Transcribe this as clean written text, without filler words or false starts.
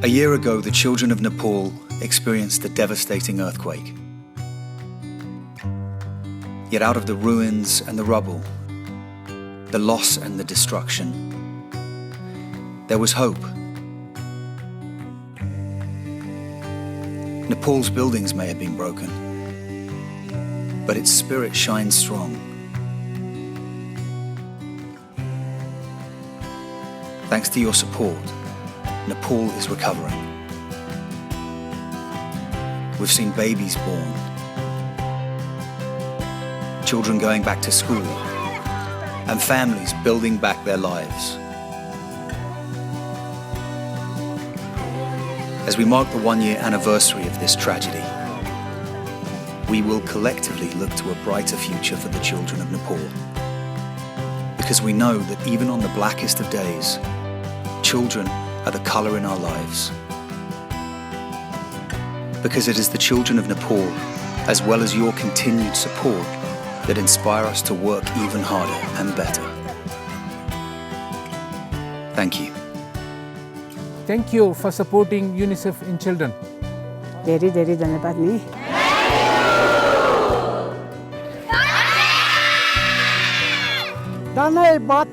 A year ago, the children of Nepal experienced a devastating earthquake. Yet out of the ruins and the rubble, the loss and the destruction, there was hope. Nepal's buildings may have been broken, but its spirit shines strong. Thanks to your support, Nepal is recovering. We've seen babies born, children going back to school, and families building back their lives. As we mark the one-year anniversary of this tragedy, we will collectively look to a brighter future for the children of Nepal. Because we know that even on the blackest of days, children are the colour in our lives. Because it is the children of Nepal, as well as your continued support, that inspire us to work even harder and better. Thank you. Thank you for supporting UNICEF in children. धेरै धेरै धन्यवाद नि। धन्यवाद।